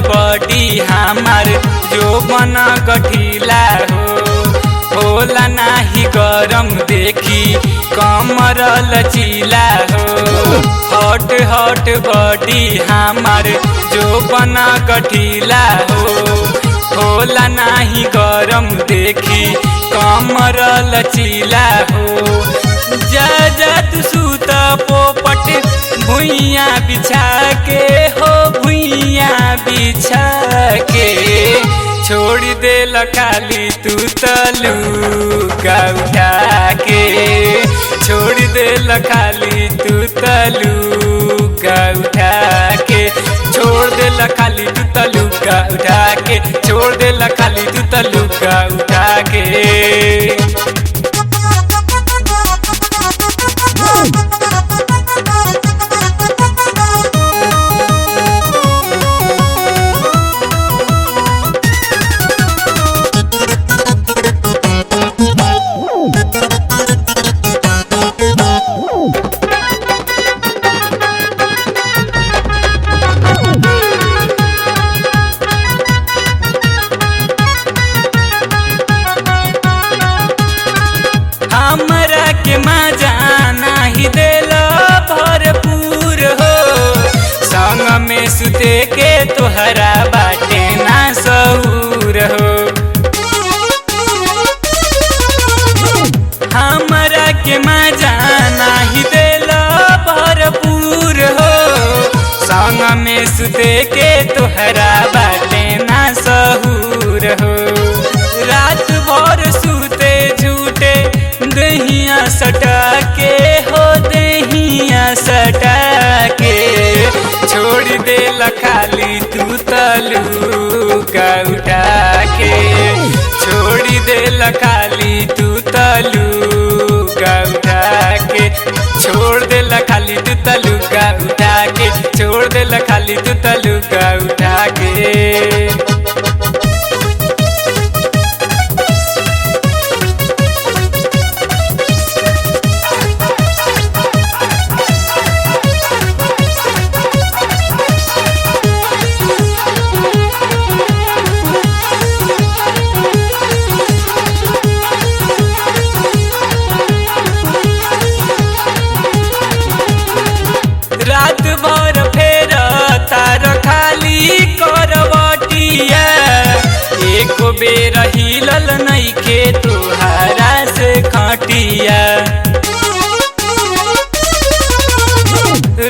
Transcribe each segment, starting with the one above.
Body हमार जो बना गठीला होला नाही गरम देखी कमर लचीला हॉट हॉट बॉडी हमार जो बना गठीला होला नाही गरम देखी कमर लचीला जा तू सूत पोपट भुइया बिछा के भुइया बिछा के छोड़ दे खाली तू तलू का उठा के छोड़ दे खाली तू तलू का उठा के छोड़ दे खाली तू तलू का उठा के छोड़ दे खाली तू तलू का उठा के। हमरा के मजा नाही देला भरपूर संग में सुते के तोहरा बाटे ना सहूर हमरा के मजा नाही देला भरपूर संग में सुते के तोहरा बाटे ना सहूर रात भर सुते झूठे दहिया सटा के दहिया सटा के छोड़ दे खाली तू तलू का उठा के छोड़ दे खाली तू तलू का उठा के छोड़ दे खाली तू तलू का उठा के छोड़ दे खाली तू तलू का उठा के। रात भर फेर तार खाली करवटिया एक बेर हिलल नइखे तुहारा से खटिया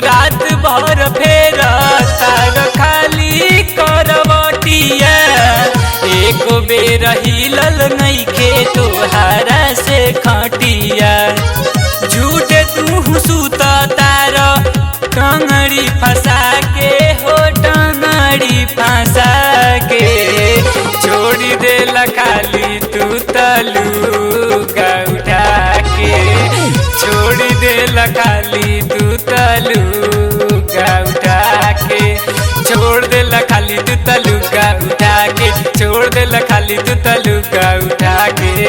रात भर फेर तार खाली करवटिया एक बेर हिलल नइखे तुहारा से खटिया झूठे तू सुता तार टंगड़ी फंसा के टंगड़ी फंसा के छोड़ दे खाली तू तलू का उठा के छोड़ दे खाली तू तलू का उठा के छोड़ दे खाली तू तलू का उठा के छोड़ दे खाली तू तलू का उठा के।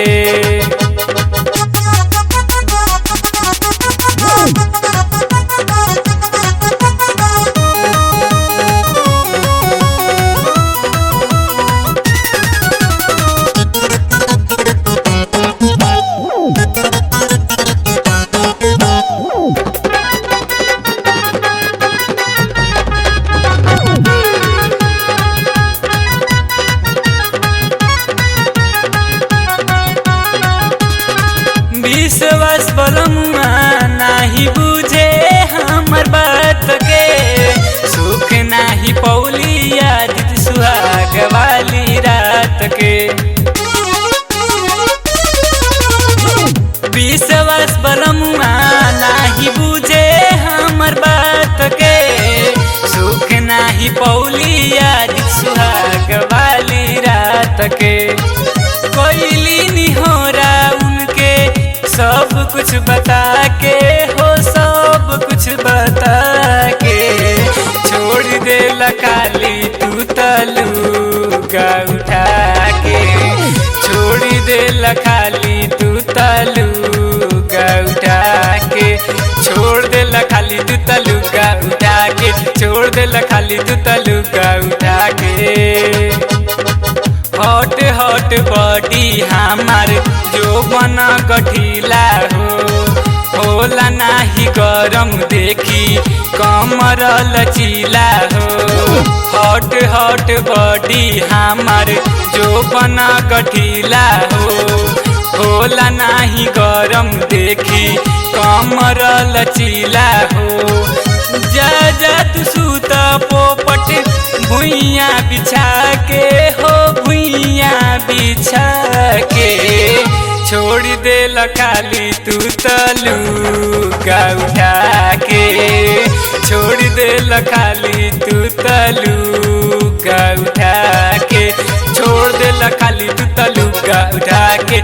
विश्वास बलमुआ नाही बुझे हमर बात के सुख नाही पौली याद सुहाग वाली रात के विश्वास बलमुआ नाही बुझे हमर बात के सुख नाही पौली याद सुहाग वाली रात के कोयली निहोरा सब कुछ बता के सब कुछ बता के छोड़ दे खाली तू तलू का उठा के छोड़ दे खाली तू तलू का उठा के छोड़ दे खाली तू तलू का उठा के छोड़ दे खाली तू तलू का उठा के। बॉडी हमार जो बना गठीला होला नाही गरम देखी कमर लचीला हॉट बॉडी हमार जो बना गठीला होला नाही गरम देखी कमर लचीला जा जा तू सूत पोपट भुइया बिछा के भुइया बिछा के छोड़ दे खाली तू तलूका उठा के छोड़ दे खाली तू तलूका उठा के छोड़ दे खाली तू तलूका उठा के